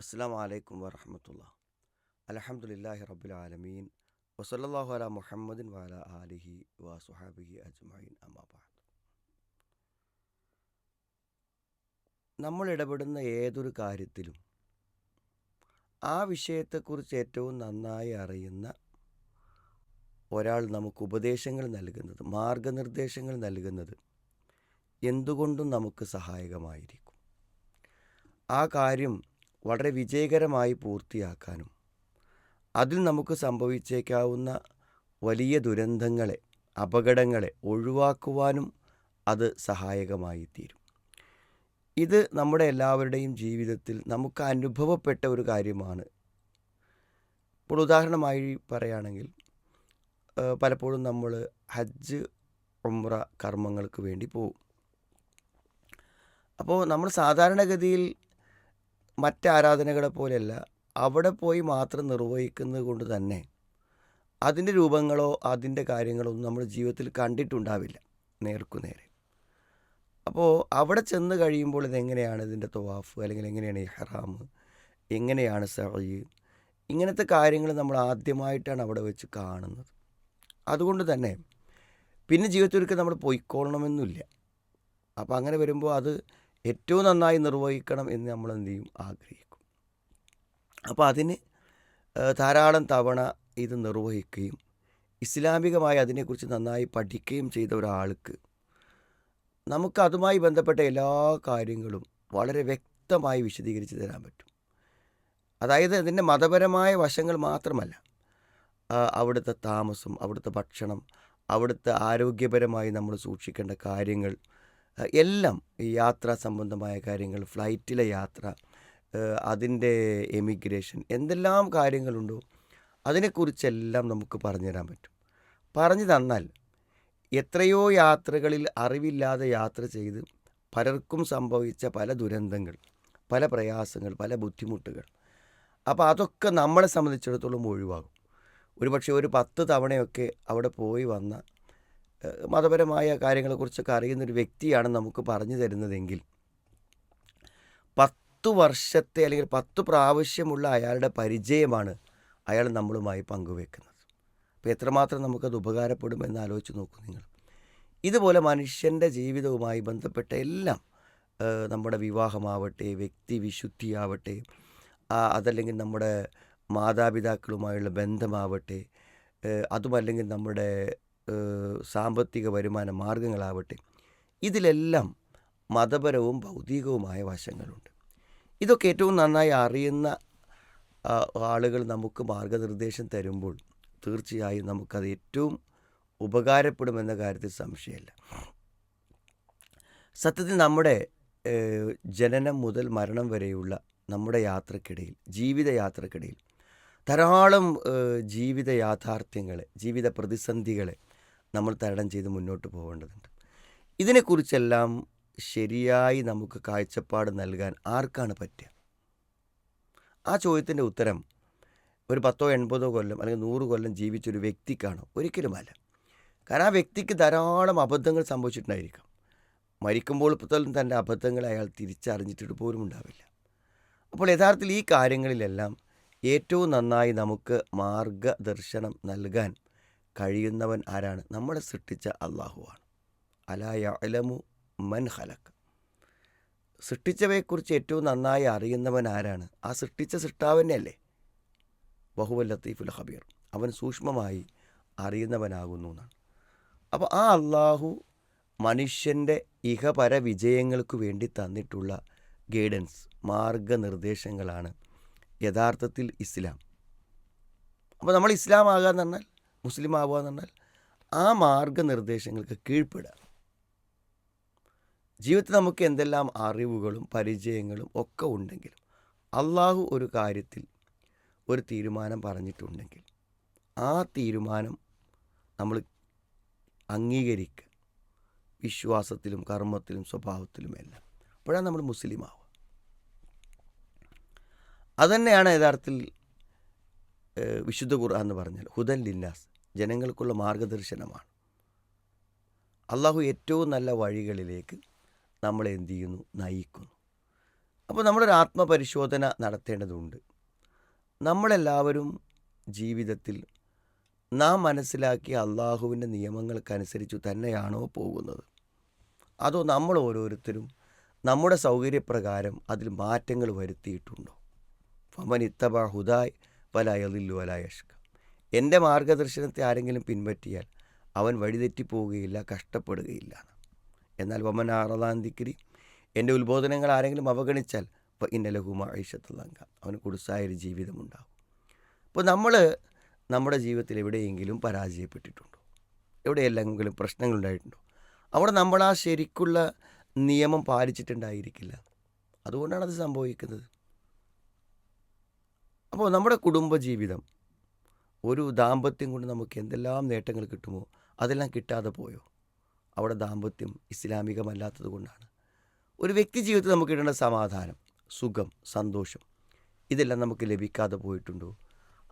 അസ്സലാമു അലൈക്കും വറഹ്മത്തുള്ളാഹി. അൽഹംദുലില്ലാഹി റബ്ബിൽ ആലമീൻ വസല്ലല്ലാഹു അലാ മുഹമ്മദിൻ വഅലാ ആലിഹി വസുഹാബിഹി അജ്മഈൻ അമ്മാ ബഅദ്. നമ്മൾ ഇടപെടുന്ന ഏതൊരു കാര്യത്തിലും ആ വിഷയത്തെക്കുറിച്ച് ഏറ്റവും നന്നായി അറിയുന്ന ഒരാൾ നമുക്ക് ഉപദേശങ്ങൾ നൽകുന്നത്, മാർഗനിർദ്ദേശങ്ങൾ നൽകുന്നത് എന്തുകൊണ്ടും നമുക്ക് സഹായകമായിരിക്കും. ആ കാര്യം വളരെ വിജയകരമായി പൂർത്തിയാക്കാനും അതിൽ നമുക്ക് സംഭവിച്ചേക്കാവുന്ന വലിയ ദുരന്തങ്ങളെ, അപകടങ്ങളെ ഒഴിവാക്കുവാനും അത് സഹായകമായി തീരും. ഇത് നമ്മുടെ എല്ലാവരുടെയും ജീവിതത്തിൽ നമുക്ക് അനുഭവപ്പെട്ട ഒരു കാര്യമാണ്. ഇപ്പോൾ ഉദാഹരണമായി പറയുകയാണെങ്കിൽ, പലപ്പോഴും നമ്മൾ ഹജ്ജ്, ഉംറ കർമ്മങ്ങൾക്ക് വേണ്ടി പോകും. അപ്പോൾ നമ്മൾ സാധാരണഗതിയിൽ മറ്റ് ആരാധനകളെ പോലെയല്ല, അവിടെ പോയി മാത്രം നിർവഹിക്കുന്നത് കൊണ്ട് തന്നെ അതിൻ്റെ രൂപങ്ങളോ അതിൻ്റെ കാര്യങ്ങളോ ഒന്നും നമ്മുടെ ജീവിതത്തിൽ കണ്ടിട്ടുണ്ടാവില്ല നേർക്കുനേരെ. അപ്പോൾ അവിടെ ചെന്ന് കഴിയുമ്പോൾ ഇതെങ്ങനെയാണ് ഇതിൻ്റെ തവാഫ്, അല്ലെങ്കിൽ എങ്ങനെയാണ് ഇഹ്റാം, എങ്ങനെയാണ് സഅയ്, ഇങ്ങനത്തെ കാര്യങ്ങൾ നമ്മൾ ആദ്യമായിട്ടാണ് അവിടെ വെച്ച് കാണുന്നത്. അതുകൊണ്ട് തന്നെ പിന്നെ ജീവിതത്തിലൊരിക്കൽ നമ്മൾ പോയിക്കൊള്ളണമെന്നില്ല. അപ്പോൾ അങ്ങനെ വരുമ്പോൾ അത് ഏറ്റവും നന്നായി നിർവഹിക്കണം എന്ന് നമ്മൾ എന്ത് ചെയ്യും, ആഗ്രഹിക്കും. അപ്പോൾ അതിന് ധാരാളം തവണ ഇത് നിർവഹിക്കുകയും ഇസ്ലാമികമായി അതിനെക്കുറിച്ച് നന്നായി പഠിക്കുകയും ചെയ്ത ഒരാൾക്ക് നമുക്ക് അതുമായി ബന്ധപ്പെട്ട എല്ലാ കാര്യങ്ങളും വളരെ വ്യക്തമായി വിശദീകരിച്ച് തരാൻ പറ്റും. അതായത് അതിൻ്റെ മതപരമായ വശങ്ങൾ മാത്രമല്ല, അവിടുത്തെ താമസം, അവിടുത്തെ ഭക്ഷണം, അവിടുത്തെ ആരോഗ്യപരമായി നമ്മൾ സൂക്ഷിക്കേണ്ട കാര്യങ്ങൾ എല്ലാം, ഈ യാത്രാ സംബന്ധമായ കാര്യങ്ങൾ, ഫ്ലൈറ്റിലെ യാത്ര, അതിൻ്റെ എമിഗ്രേഷൻ, എന്തെല്ലാം കാര്യങ്ങളുണ്ടോ അതിനെക്കുറിച്ചെല്ലാം നമുക്ക് പറഞ്ഞു തരാൻ പറ്റും. പറഞ്ഞു തന്നാൽ എത്രയോ യാത്രകളിൽ അറിവില്ലാതെ യാത്ര ചെയ്ത് പലർക്കും സംഭവിച്ച പല ദുരന്തങ്ങൾ, പല പ്രയാസങ്ങൾ, പല ബുദ്ധിമുട്ടുകൾ, അപ്പോൾ അതൊക്കെ നമ്മളെ സംബന്ധിച്ചിടത്തോളം ഒഴിവാകും. ഒരുപക്ഷെ ഒരു 10 തവണയൊക്കെ അവിടെ പോയി വന്ന മതപരമായ കാര്യങ്ങളെക്കുറിച്ചൊക്കെ അറിയുന്നൊരു വ്യക്തിയാണ് നമുക്ക് പറഞ്ഞു തരുന്നതെങ്കിൽ 10 വർഷത്തെ അല്ലെങ്കിൽ 10 പ്രാവശ്യമുള്ള അയാളുടെ പരിചയമാണ് അയാൾ നമ്മളുമായി പങ്കുവെക്കുന്നത്. അപ്പോൾ എത്രമാത്രം നമുക്കത് ഉപകാരപ്പെടുമെന്ന് ആലോചിച്ച് നോക്കൂ നിങ്ങൾ. ഇതുപോലെ മനുഷ്യൻ്റെ ജീവിതവുമായി ബന്ധപ്പെട്ട എല്ലാം, നമ്മുടെ വിവാഹമാവട്ടെ, വ്യക്തി വിശുദ്ധിയാവട്ടെ, അതല്ലെങ്കിൽ നമ്മുടെ മാതാപിതാക്കളുമായുള്ള ബന്ധമാവട്ടെ, അതുമല്ലെങ്കിൽ നമ്മുടെ സാമ്പത്തിക വരുമാന മാർഗങ്ങളാവട്ടെ, ഇതിലെല്ലാം മതപരവും ഭൗതികവുമായ വശങ്ങളുണ്ട്. ഇതൊക്കെ ഏറ്റവും നന്നായി അറിയുന്ന ആളുകൾ നമുക്ക് മാർഗനിർദ്ദേശം തരുമ്പോൾ തീർച്ചയായും നമുക്കത് ഏറ്റവും ഉപകാരപ്പെടുമെന്ന കാര്യത്തിൽ സംശയമില്ല. സത്യത്തിൽ നമ്മുടെ ജനനം മുതൽ മരണം വരെയുള്ള നമ്മുടെ യാത്രക്കിടയിൽ, ജീവിതയാത്രക്കിടയിൽ ധാരാളം ജീവിത യാഥാർത്ഥ്യങ്ങളെ, ജീവിത പ്രതിസന്ധികളെ നമ്മൾ തരണം ചെയ്ത് മുന്നോട്ട് പോകേണ്ടതുണ്ട്. ഇതിനെക്കുറിച്ചെല്ലാം ശരിയായി നമുക്ക് കാഴ്ചപ്പാട് നൽകാൻ ആർക്കാണ് പറ്റുക? ആ ചോദ്യത്തിൻ്റെ ഉത്തരം ഒരു 10 80 കൊല്ലം അല്ലെങ്കിൽ 100 കൊല്ലം ജീവിച്ചൊരു വ്യക്തിക്കാണോ? ഒരിക്കലുമല്ല. കാരണം ആ വ്യക്തിക്ക് ധാരാളം അബദ്ധങ്ങൾ സംഭവിച്ചിട്ടുണ്ടായിരിക്കാം. മരിക്കുമ്പോൾ പോലും തൻ്റെ അബദ്ധങ്ങൾ അയാൾ തിരിച്ചറിഞ്ഞിട്ട് പോലും ഉണ്ടാവില്ല. അപ്പോൾ യഥാർത്ഥത്തിൽ ഈ കാര്യങ്ങളിലെല്ലാം ഏറ്റവും നന്നായി നമുക്ക് മാർഗദർശനം നൽകാൻ കഴിയുന്നവൻ ആരാണ്? നമ്മളെ സൃഷ്ടിച്ച അള്ളാഹുവാണ്. അലാ യഅലമു മൻ ഖലഖ്. സൃഷ്ടിച്ചവയെക്കുറിച്ച് ഏറ്റവും നന്നായി അറിയുന്നവൻ ആരാണ്? ആ സൃഷ്ടിച്ച സൃഷ്ടാവന്നെയല്ലേ. വഹുവൽ ലത്തീഫുൽ ഖബീർ. അവൻ സൂക്ഷ്മമായി അറിയുന്നവനാകുന്നു എന്നാണ്. അപ്പോൾ ആ അള്ളാഹു മനുഷ്യൻ്റെ ഇഹപര വിജയങ്ങൾക്ക് വേണ്ടി തന്നിട്ടുള്ള ഗൈഡൻസ്, മാർഗനിർദ്ദേശങ്ങളാണ് യഥാർത്ഥത്തിൽ ഇസ്ലാം. അപ്പോൾ നമ്മൾ ഇസ്ലാം ആകുക എന്ന് പറഞ്ഞാൽ, മുസ്ലിം ആവുക എന്ന് പറഞ്ഞാൽ ആ മാർഗനിർദ്ദേശങ്ങൾക്ക് കീഴ്പ്പെടുക. ജീവിതത്തിൽ നമുക്ക് എന്തെല്ലാം അറിവുകളും പരിചയങ്ങളും ഒക്കെ ഉണ്ടെങ്കിലും അള്ളാഹു ഒരു കാര്യത്തിൽ ഒരു തീരുമാനം പറഞ്ഞിട്ടുണ്ടെങ്കിൽ ആ തീരുമാനം നമ്മൾ അംഗീകരിക്കുക, വിശ്വാസത്തിലും കർമ്മത്തിലും സ്വഭാവത്തിലുമെല്ലാം. അപ്പോഴാണ് നമ്മൾ മുസ്ലിം ആവുക. അതുതന്നെയാണ് യഥാർത്ഥത്തിൽ വിശുദ്ധ ഖുർആൻ എന്ന് പറഞ്ഞാൽ ഹുദൻ ലിന്നാസ്, ജനങ്ങൾക്കുള്ള മാർഗദർശനമാണ്. അള്ളാഹു ഏറ്റവും നല്ല വഴികളിലേക്ക് നമ്മളെ എന്ത് ചെയ്യുന്നു? നയിക്കുന്നു. അപ്പോൾ നമ്മളൊരു ആത്മപരിശോധന നടത്തേണ്ടതുണ്ട്. നമ്മളെല്ലാവരും ജീവിതത്തിൽ നാം മനസ്സിലാക്കിയ അള്ളാഹുവിൻ്റെ നിയമങ്ങൾക്കനുസരിച്ച് തന്നെയാണോ പോകുന്നത്, അതോ നമ്മൾ ഓരോരുത്തരും നമ്മുടെ സൗകര്യപ്രകാരം അതിൽ മാറ്റങ്ങൾ വരുത്തിയിട്ടുണ്ടോ? ഫമൻ ഇത്തബ ഹുദായ് വലായലില്ലു വലായഷ്ക. എൻ്റെ മാർഗദർശനത്തെ ആരെങ്കിലും പിൻപറ്റിയാൽ അവൻ വഴിതെറ്റിപ്പോവുകയില്ല, കഷ്ടപ്പെടുകയില്ല. എന്നാൽ വമൻ ആറലാൻ ദിക്രി, എൻ്റെ ഉത്ബോധനങ്ങൾ ആരെങ്കിലും അവഗണിച്ചാൽ ഇപ്പോൾ ഇന്നലഹുമ ഐഷത്തുള്ളങ്ക, അവന് കുടുസായൊരു ജീവിതമുണ്ടാകും. അപ്പോൾ നമ്മൾ നമ്മുടെ ജീവിതത്തിൽ എവിടെയെങ്കിലും പരാജയപ്പെട്ടിട്ടുണ്ടോ? എവിടെയെല്ലെങ്കിലും പ്രശ്നങ്ങളുണ്ടായിട്ടുണ്ടോ? അവിടെ നമ്മൾ ആ ശരിക്കുള്ള നിയമം പാലിച്ചിട്ടുണ്ടായിരിക്കില്ല. അതുകൊണ്ടാണ് അത് സംഭവിക്കുന്നത്. അപ്പോൾ നമ്മുടെ കുടുംബജീവിതം, ഒരു ദാമ്പത്യം കൊണ്ട് നമുക്ക് എന്തെല്ലാം നേട്ടങ്ങൾ കിട്ടുമോ അതെല്ലാം കിട്ടാതെ പോയോ? അവിടെ ദാമ്പത്യം ഇസ്ലാമികമല്ലാത്തത് കൊണ്ടാണ്. ഒരു വ്യക്തി ജീവിതത്തിൽ നമുക്ക് കിട്ടേണ്ട സമാധാനം, സുഖം, സന്തോഷം, ഇതെല്ലാം നമുക്ക് ലഭിക്കാതെ പോയിട്ടുണ്ടോ?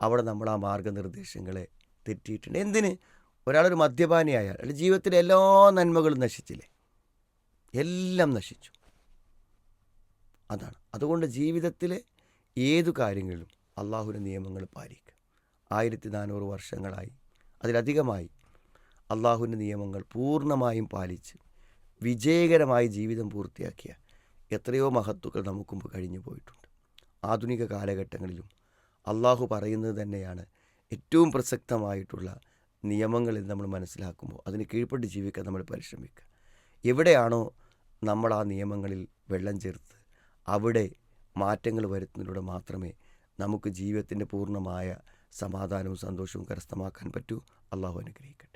അവിടെ നമ്മൾ ആ മാർഗനിർദ്ദേശങ്ങളെ തെറ്റിയിട്ടുണ്ട്. എന്തിന്? ഒരാളൊരു മദ്യപാനിയായാൽ അല്ലെ ജീവിതത്തിലെ എല്ലാ നന്മകളും നശിച്ചില്ലേ? എല്ലാം നശിച്ചു. അതാണ്. അതുകൊണ്ട് ജീവിതത്തിലെ ഏതു കാര്യങ്ങളിലും അള്ളാഹുവിൻ്റെ നിയമങ്ങൾ പാലിക്കുക. 1400 വർഷങ്ങളായി, അതിലധികമായി അള്ളാഹുവിൻ്റെ നിയമങ്ങൾ പൂർണ്ണമായും പാലിച്ച് വിജയകരമായി ജീവിതം പൂർത്തിയാക്കിയ എത്രയോ മഹത്തുക്കൾ നമുക്ക് മുമ്പ് കഴിഞ്ഞു പോയിട്ടുണ്ട്. ആധുനിക കാലഘട്ടങ്ങളിലും അള്ളാഹു പറയുന്നത് തന്നെയാണ് ഏറ്റവും പ്രസക്തമായിട്ടുള്ള നിയമങ്ങളിൽ നമ്മൾ മനസ്സിലാക്കുമ്പോൾ അതിന് കീഴ്പ്പെട്ട് ജീവിക്കാൻ നമ്മൾ പരിശ്രമിക്കുക. എവിടെയാണോ നമ്മൾ ആ നിയമങ്ങളിൽ വെള്ളം ചേർത്ത് അവിടെ മാറ്റങ്ങൾ വരുത്തുന്നതിലൂടെ മാത്രമേ നമുക്ക് ജീവിതത്തിൻ്റെ പൂർണ്ണമായ സമാധാനവും സന്തോഷവും കരസ്ഥമാക്കാൻ പറ്റൂ. അള്ളാഹു അനുഗ്രഹിക്കട്ടെ.